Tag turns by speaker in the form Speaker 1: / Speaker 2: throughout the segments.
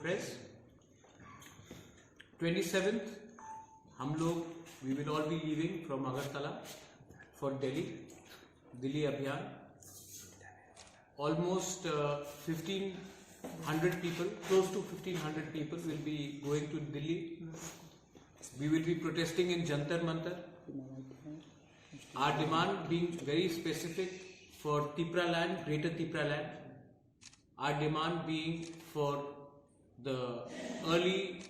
Speaker 1: press. 27th, हम लोग we will all be leaving from Agartala for Delhi अभियान. Almost 1,500 people, close to 1,500 people will be going to Delhi. We will be protesting in Jantar Mantar. Our demand being very specific for Tipra land, Greater Tipra land. Our demand being for the early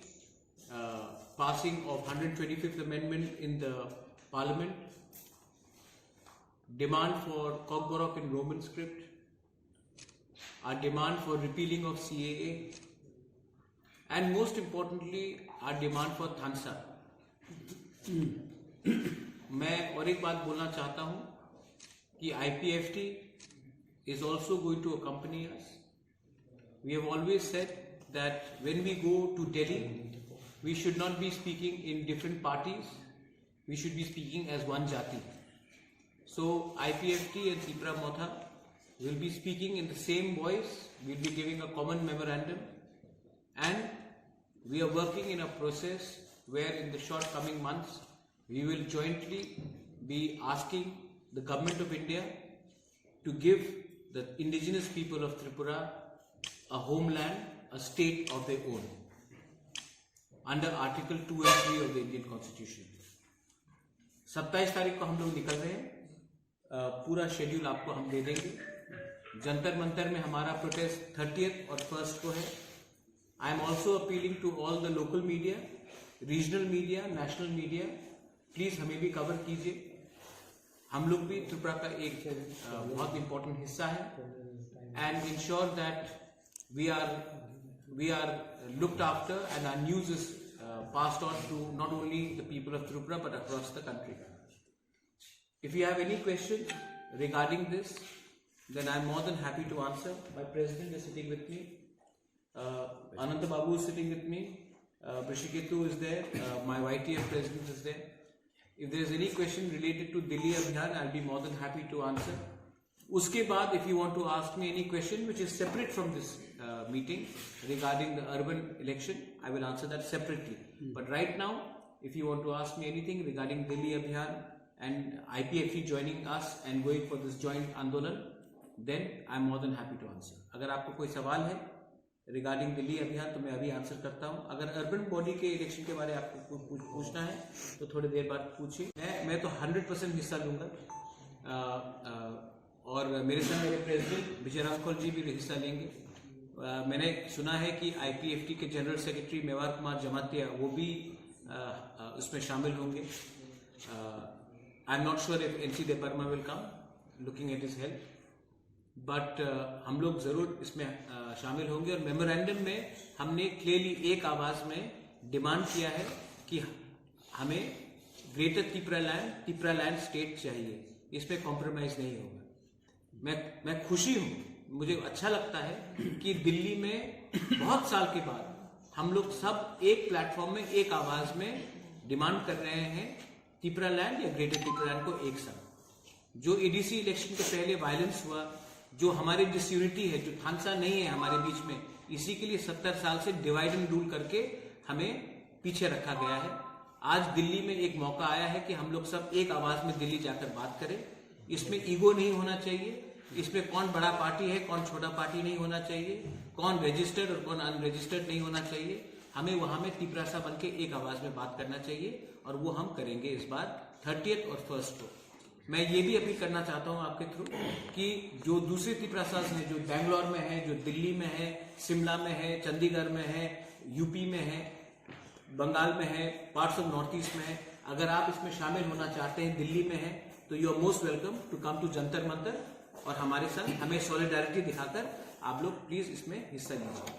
Speaker 1: passing of 125th Amendment in the Parliament. Demand for Cockborough in Roman script. Our demand for repealing of CAA. And most importantly, our demand for Thansa. मैं और एक बात बोलना चाहता हूं कि IPFT is also going to accompany us. We have always said that when we go to Delhi, we should not be speaking in different parties. We should be speaking as one Jati. So IPFT and Tipra Motha will be speaking in the same voice. We will be giving a common memorandum, and we are working in a process where in the short coming months we will jointly be asking the government of India to give the indigenous people of Tripura a homeland, a state of their own under Article 2 and 3 of the Indian Constitution. 27 तारीख को हम लोग निकल रहे हैं. पूरा schedule आपको हम दे देंगे. जंतर मंतर में हमारा प्रोटेस्ट 30th और 1st को है. I am also appealing to all the local media, regional media, national media. Please हमें भी कवर कीजिए. हम लोग भी त्रिपुरा का एक बहुत इंपॉर्टेंट हिस्सा है. And ensure that we are looked after and our news is passed on to not only the people of Tripura but across the country. If you have any questions regarding this, then I am more than happy to answer. My president is sitting with me. Ananta Babu is sitting with me. Brishiketu is there. My YTF president is there. If there is any question related to Delhi Abhiyan, I'll be more than happy to answer. Uske baad, if you want to ask me any question which is separate from this meeting regarding the urban election, I will answer that separately. But right now, if you want to ask me anything regarding Delhi Abhiyan and IPFT joining us and going for this joint Andolan, then I'm more than happy to answer. अगर आपको कोई सवाल है regarding Delhi अभियान तो मैं अभी answer करता हूं. अगर अर्बन बॉडी के इलेक्शन के बारे में आपको पूछना है तो थोड़ी देर बाद पूछिए. मैं तो 100% हिस्सा लूंगा. और मेरे साथ मेरे प्रेसिडेंट विजय रामखोल जी भी हिस्सा लेंगे. मैंने सुना है कि IPFT के जनरल सेक्रेटरी मेवार कुमार जमातिया वो भी उसमें शामिल होंगे. I am not sure if NC Debbarma will come, looking at his health, but हम लोग जरूर इसमें शामिल होंगे. और मेमोरेंडम में हमने क्लियरली एक आवाज में डिमांड किया है कि हमें ग्रेटर तिपरा लैंड स्टेट चाहिए. इसमें कॉम्प्रोमाइज नहीं होगा. मैं खुशी हूं, मुझे अच्छा लगता है कि दिल्ली में बहुत साल के बाद हम लोग सब एक प्लेटफॉर्म में एक आवाज में डिमांड कर रहे हैं तिपरा लैंड या ग्रेटर तिपरा लैंड को एक साथ. जो ADC इलेक्शन के पहले वायलेंस हुआ, जो हमारी डिसयूनिटी है, जो थानसा नहीं है हमारे बीच में, इसी के लिए 70 साल से डिवाइड एंड रूल करके हमें पीछे रखा गया है. आज दिल्ली में एक मौका आया है कि हम लोग सब एक आवाज में दिल्ली जाकर बात करें. इसमें ईगो नहीं होना चाहिए. इसमें कौन बड़ा पार्टी है कौन छोटा पार्टी नहीं होना चाहिए. कौन रजिस्टर्ड और कौन अनरजिस्टर्ड नहीं होना चाहिए. हमें वहां में तिपरासा बन के एक आवाज में बात करना चाहिए और वो हम करेंगे इस बार 30th और 1st को. मैं ये भी अपील करना चाहता हूं आपके थ्रू कि जो दूसरे तिपरासास हैं, जो बैंगलोर में है, जो दिल्ली में है, शिमला में है, चंडीगढ़ में है, यूपी में है, बंगाल में है, पार्ट्स ऑफ नॉर्थ ईस्ट में है, अगर आप इसमें शामिल होना चाहते हैं, दिल्ली में है, तो you are most welcome to come to Jantar Mantar और हमारे साथ हमें सॉलिडारिटी दिखाकर आप लोग प्लीज इसमें हिस्सा लीजिए.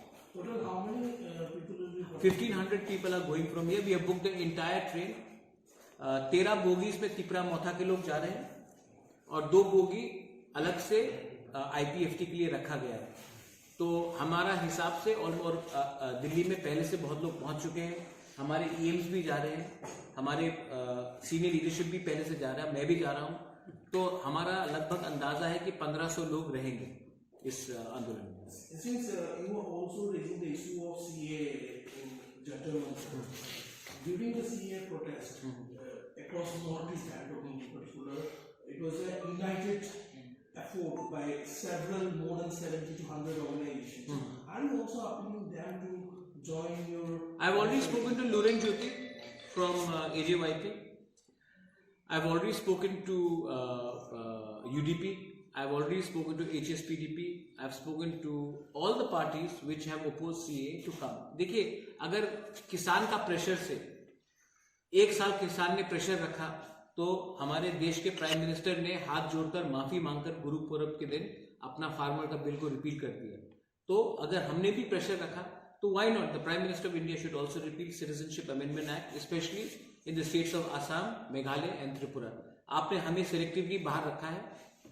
Speaker 1: 1,500 people are going from here. We have booked the entire train. 13 bogies में तिपरा मोथा के लोग जा रहे हैं और 2 बोगी अलग से IPFT के लिए रखा गया है. तो हमारा हिसाब से और दिल्ली में पहले से बहुत लोग पहुंच चुके हैं. हमारे EMs भी जा रहे हैं, हमारे सीनियर लीडरशिप भी पहले से जा रहा है, मैं भी जा रहा हूं. तो हमारा लगभग अंदाजा है कि 1500 लोग रहेंगे इस आंदोलन में.
Speaker 2: Since you were also raising the issue of CAA protest across Northeast Bangalore in particular. It was a united effort by several, more than 70 to 100 organizations. Are you also appealing them to join your...
Speaker 1: I've already spoken to Luren Jyoti from AJYP. I've already spoken to UDP. I've already spoken to HSPDP. I've spoken to all the parties which have opposed CAA to come. देखिए, अगर किसान का pressure से एक साल किसान ने pressure रखा तो हमारे देश के प्राइम मिनिस्टर ने हाथ जोड़कर माफी मांगकर गुरु पूरब के दिन अपना फार्मर का बिल को रिपील कर दिया. तो अगर हमने भी प्रेशर रखा तो why not? The Prime Minister of India should also repeal Citizenship Amendment Act, especially in the states of Assam, Meghalaya and Tripura. आपने हमें सेलेक्टिवली बाहर रखा है.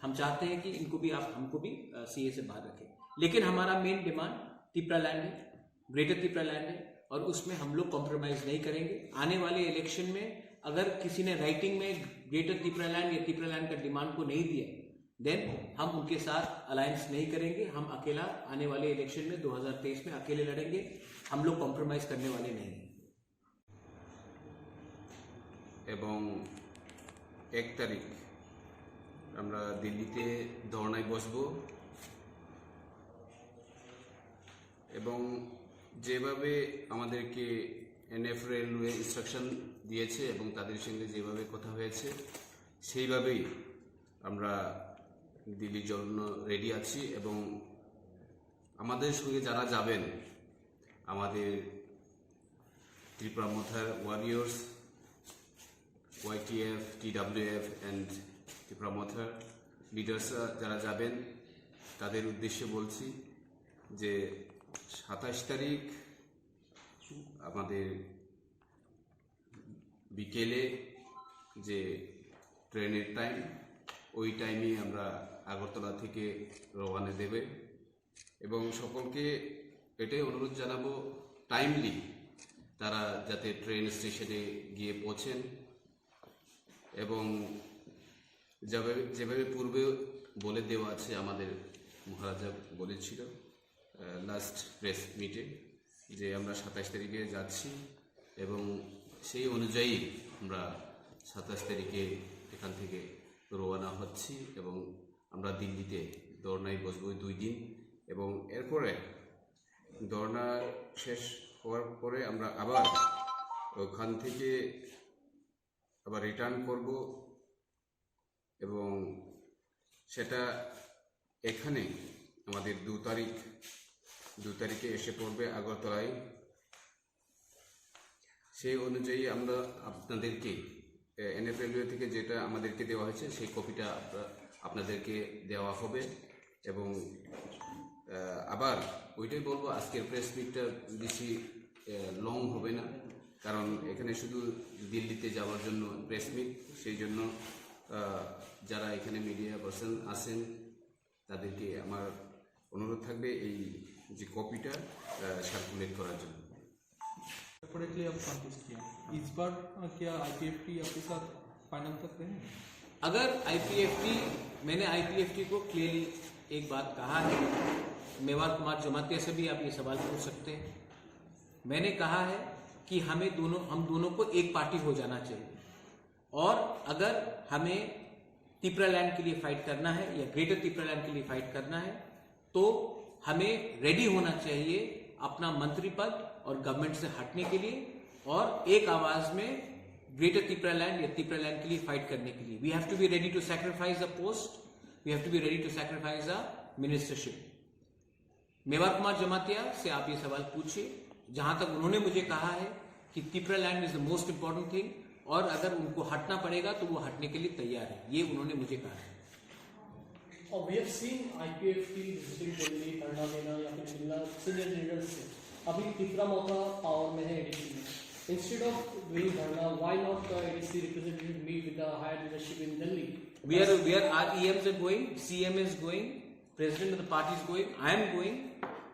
Speaker 1: हम चाहते हैं कि इनको भी आप हमको भी सीए से बाहर रखें. लेकिन हमारा मेन डिमांड तिपरा लैंड है, ग्रेटर तिपरा लैंड है, और उसमें हम लोग कॉम्प्रोमाइज नहीं करेंगे. आने वाले इलेक्शन में अगर किसी ने राइटिंग में ग्रेटर तिपरा लैंड या तिपरा लैंड का डिमांड को नहीं दिया, देन हम उनके साथ अलायंस नहीं करेंगे. हम अकेला आने वाले इलेक्शन में 2023 में अकेले लड़ेंगे. हम लोग कॉम्प्रोमाइज करने वाले नहीं हैं.
Speaker 3: এবং 1 তারিখ আমরা দিল্লিতে ধর্নায় বসব এবং যেভাবে আমাদেরকে এনএফ রেলওয়ে ইনস্ট্রাকশন দিয়েছে এবং তাদের সঙ্গে যেভাবে কথা হয়েছে সেইভাবেই আমরা দিল্লির জন্য রেডি আছি. এবং আমাদের সঙ্গে যারা যাবেন, আমাদের Tripura Motha warriors, YTF, TWF and Tripura Motha লিডার্সরা যারা যাবেন তাদের উদ্দেশ্যে বলছি যে 27 তারিখ আমাদের বিকেলে যে ট্রেনের টাইম, ওই টাইমে আমরা আগরতলা থেকে রওনা দেবে এবং সকলকে এটাই অনুরোধ জানাবো টাইমলি তারা যাতে ট্রেন স্টেশনে গিয়ে পৌঁছেন এবং যেভাবে পূর্বে বলে দেওয়া আছে, আমাদের মহারাজা বলেছিল লাস্ট প্রেস মিটে যে আমরা 27 তারিখে যাচ্ছি এবং সেই অনুযায়ী আমরা 27 তারিখে এখান থেকে রওনা হচ্ছি এবং আমরা দিল্লিতে ধর্নায় বসবো 2 দিন এবং এরপরে ধর্না শেষ হওয়ার পরে আমরা আবার ওখান থেকে আবার রিটার্ন করব এবং সেটা এখানে আমাদের 2 তারিখে এসে পড়বে আগরতলায়. সেই অনুযায়ী আমরা আপনাদেরকে এনএফ রেলওয়ে থেকে যেটা আমাদেরকে দেওয়া হয়েছে সেই কপিটা আপনাদেরকে দেওয়া হবে এবং আবার ওইটাই বলবো, আজকের প্রেস মিটটা বেশি লং হবে না, কারণ এখানে শুধু দিল্লিতে যাওয়ার জন্য প্রেস মিট. সেই জন্য যারা এখানে মিডিয়া পার্সন আছেন তাদেরকে আমার অনুরোধ থাকবে এই যে কপিটা সার্কুলেট कরার জন্য.
Speaker 4: सेपरेटली अब कॉन्टेस्ट किया इस बार, क्या आईपीएफटी आपके साथ फाइनल तक रहेंगे?
Speaker 1: अगर आईपीएफटी, मैंने आईपीएफटी को क्लियरली एक बात कहा है, मेवार कुमार जमातिया से भी आप ये सवाल पूछ सकते हैं. मैंने कहा है कि हम दोनों को एक पार्टी हो जाना चाहिए, और अगर हमें तिपरा लैंड के लिए फाइट करना है या ग्रेटर तिपरा लैंड के लिए फाइट करना है तो हमें रेडी होना चाहिए अपना मंत्री पद और गवर्नमेंट से हटने के लिए, और एक आवाज में ग्रेटर तिपरा लैंड या तिपरा लैंड के लिए फाइट करने के लिए. We have to be ready to sacrifice a post, we have to be ready to sacrifice a ministership. Mewar Kumar Jamatia से आप ये सवाल पूछिए. जहां तक उन्होंने मुझे कहा है कि Tipra land is the most important thing, और अगर उनको हटना पड़ेगा तो वो हटने के लिए तैयार है, ये उन्होंने मुझे कहा है.
Speaker 5: We have seen IPFT visiting Delhi, धरना देना या फिर मिलना सीनियर लीडर्स से. अभी तिपरा मोथा पावर में है एडीसी में. Instead of doing धरना, why not the ADC representative meet with the higher leadership in Delhi?
Speaker 1: Our EMs are going, CM is going, President of the party is going, I am going,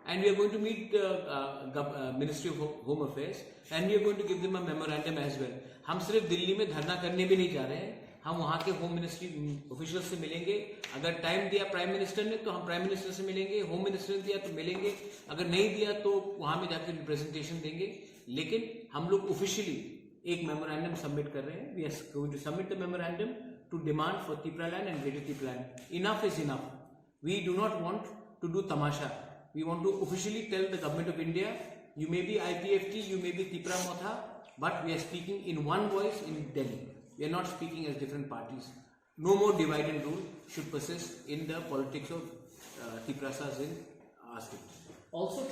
Speaker 1: and we are going to meet the Ministry of Home Affairs, and we are going to give them a memorandum as well. हम सिर्फ दिल्ली में धरना करने भी नहीं जा रहे हैं, हम वहाँ के होम मिनिस्ट्री ऑफिशियल से मिलेंगे. अगर टाइम दिया प्राइम मिनिस्टर ने तो हम प्राइम मिनिस्टर से मिलेंगे, होम मिनिस्टर ने दिया तो मिलेंगे, अगर नहीं दिया तो वहाँ में जाकर रिप्रेजेंटेशन देंगे. लेकिन हम लोग ऑफिशियली एक मेमोरेंडम सबमिट कर रहे हैं. We are going to submit the memorandum to demand for Tipraland and Greater Tipraland. Enough is enough. We do not want to do tamasha. We want to officially tell the government of India, you may be IPFT, you may be Tipra Motha, but we are speaking in one voice in Delhi. We are not speaking as different parties. No more divide and rule should persist in the politics of Tiprasas in our state.
Speaker 5: Also